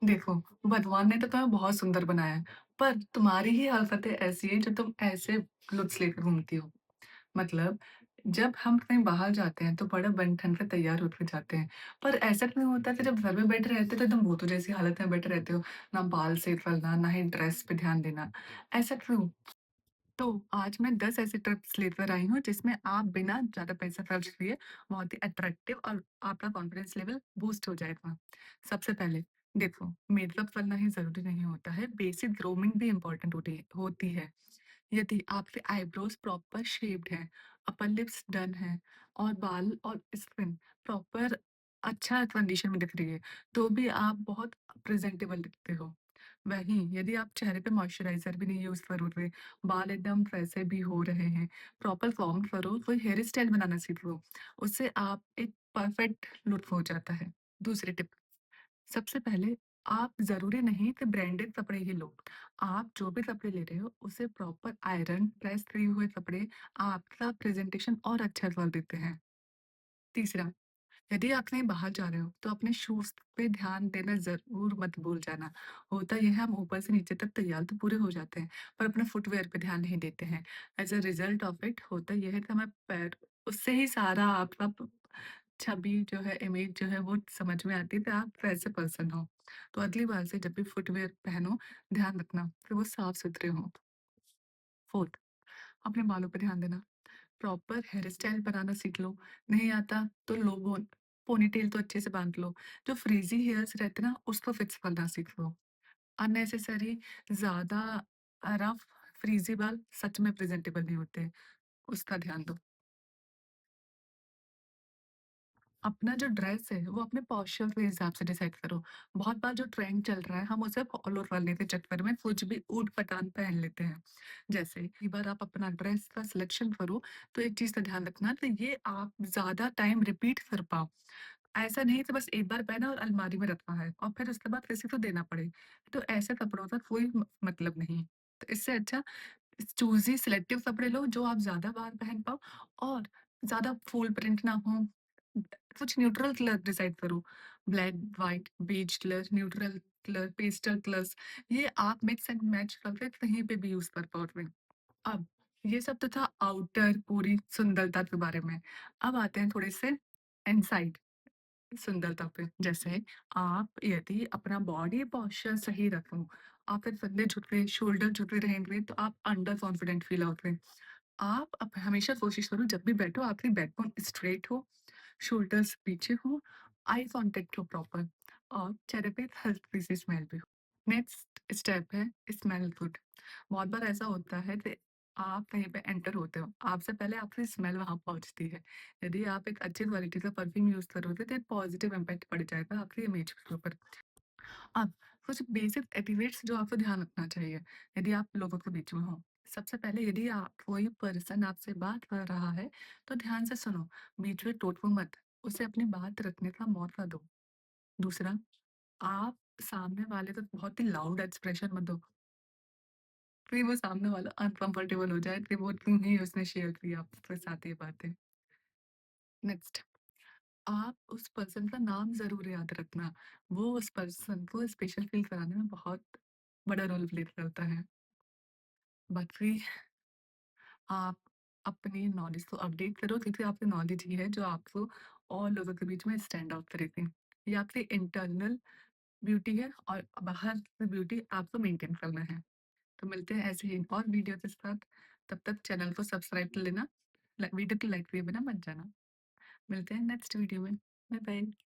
देखो, भगवान ने तो तुम्हें बहुत सुंदर बनाया है, पर तुम्हारी ही हरकतें ऐसी हैं जो तुम ऐसे लुक्स लेकर घूमती हो। मतलब जब हम कहीं बाहर जाते हैं तो बड़ा बन-ठन के तैयार होके जाते हैं, पर ऐसा क्यों होता है कि जब घर में बैठे रहते हो तो एकदम भूतों जैसी हालत में बैठे रहते हो, ना बाल सेट करना, ना ही ड्रेस पे ध्यान देना, ऐसा क्यों? तो आज मैं 10 ऐसे टिप्स लेकर आई हूँ जिसमें आप बिना ज़्यादा पैसा खर्च किए बहुत ही अट्रैक्टिव और आपका कॉन्फिडेंस लेवल बूस्ट हो जाएगा। सबसे पहले देखो, मेकअप करना ही ज़रूरी नहीं होता है, बेसिक ग्रूमिंग भी इम्पोर्टेंट होती है। यदि आपके आईब्रोज प्रॉपर शेप्ड हैं, अपर लिप्स डन है और बाल और स्किन प्रॉपर अच्छा कंडीशन में दिख रही है, तो भी आप बहुत प्रेजेंटेबल दिखते हो। वहीं यदि आप चेहरे पे मॉइस्चराइज़र भी नहीं यूज़ करोगे, बाल एकदम वैसे भी हो रहे हैं, प्रॉपर कॉम्ब करो, कोई हेयर स्टाइल बनाना सीख लो, उससे आप एक परफेक्ट लुक हो जाता है। दूसरी टिप, सबसे पहले आप ज़रूरी नहीं कि ब्रांडेड कपड़े ही लो। आप जो भी कपड़े ले रहे हो, उसे प्रॉपर आयरन, प्रेस किए हुए कपड़े आपका प्रेज़ेंटेशन और अच्छा कर देते हैं। तीसरा, यदि आप कहीं बाहर जा रहे हो तो अपने शूज़ पे ध्यान देना ज़रूर मत भूल जाना। होता ये है, हम ऊपर से नीचे तक तैयार तो पूरे हो जाते हैं, पर अपने फुटवियर पे ध्यान नहीं देते हैं। As a result of it होता ये है कि हमें पैर उससे ही सारा आपका छवि जो है, इमेज जो है वो समझ में आती है कि आप कैसे पर्सन हो। तो अगली बार से जब भी फुटवियर पहनो, ध्यान रखना कि वो साफ-सुथरे हों। फोर्थ, अपने बालों पे ध्यान देना। प्रॉपर हेयर स्टाइल बनाना सीख लो। नहीं आता तो लो बोन पोनीटेल तो अच्छे से बाँध लो। जो फ्रीज़ी हेयर्स रहते हैं ना, उसको फिक्स करना सीख लो। अननेसेसरी ज़्यादा रफ फ्रीज़ी बाल सच में प्रेज़ेंटेबल नहीं होते, उसका ध्यान दो। अपना जो ड्रेस है वो अपने पोस्चर के हिसाब से डिसाइड करो। बहुत बार जो ट्रेंड चल रहा है हम उसे फॉलो करने के चक्कर में कुछ भी ऊट-पटांग पहन लेते हैं। जैसे कई बार आप अपना ड्रेस का सिलेक्शन करो तो एक चीज़ का ध्यान रखना कि ये आप ज़्यादा टाइम रिपीट कर पाओ। ऐसा नहीं कि बस एक बार पहना और अलमारी में रखा है और फिर उसके बाद किसी को देना पड़े। तो ऐसे कपड़ों का कोई मतलब नहीं। तो इससे अच्छा चूज़ी सिलेक्टिव कपड़े लो जो आप ज़्यादा बार पहन पाओ और ज़्यादा फुल प्रिंट ना हो। कुछ न्यूट्रल कलर डिसाइड करो। Black, white, beige colour, neutral colour, pastel colours, ये आप मिक्स एंड मैच करके कहीं पे भी यूज़ कर पाओगे। अब ये सब तो था आउटर पूरी सुंदरता के बारे में। अब आते हैं थोड़े से इनसाइड सुंदरता पे। जैसे आप यदि अपना बॉडी पोस्चर सही रखो, आपके कंधे झुके, शोल्डर झुके रहेंगे तो आप अंडर कॉन्फिडेंट फील होगे। आप हमेशा कोशिश करो जब भी बैठो आपकी बैकबोन स्ट्रेट हो, शोल्डर्स पीछे हो, आई कॉन्टैक्ट हो प्रॉपर और चेहरे पे एक हल्की सी स्माइल भी हो। नेक्स्ट स्टेप है स्मेल गुड। बहुत बार ऐसा होता है कि आप कहीं पे एंटर होते हो, आपसे पहले आपकी स्मेल वहाँ पहुँचती है। यदि आप एक अच्छी क्वालिटी का परफ्यूम यूज़ करोगे तो एक पॉजिटिव इम्पैक्ट पड़ जाएगा आपकी इमेज के ऊपर। अब कुछ बेसिक एटिकेट्स जो आपको ध्यान रखना चाहिए, यदि आप लोगों के बीच में हो। सबसे पहले यदि आप कोई पर्सन आपसे बात कर रहा है, तो ध्यान से सुनो, बीच में टोटो मत, उसे अपनी बात रखने का मौका दो। दूसरा, आप सामने वाले को बहुत ही लाउड एक्सप्रेशन मत दो, फिर वो सामने वाला अनकंफर्टेबल हो जाए कि वो क्यों ही उसने शेयर की आपके साथ ये बातें। नेक्स्ट, आप उस पर्सन का नाम ज़रूर याद रखना, वो उस पर्सन को स्पेशल फील कराने में बहुत बड़ा रोल प्ले करता है। बाकी आप अपनी नॉलेज को अपडेट करो क्योंकि आपकी नॉलेज ही है जो आपको और लोगों के बीच में स्टैंड आउट करेगी। ये आपकी इंटरनल ब्यूटी है और बाहर की ब्यूटी आपको मेंटेन करना है। तो मिलते हैं ऐसे ही एक और वीडियो के साथ। तब तक चैनल को सब्सक्राइब कर लेना। वीडियो को लाइक किए बिना मत जाना। मिलते हैं नेक्स्ट वीडियो में। Bye bye.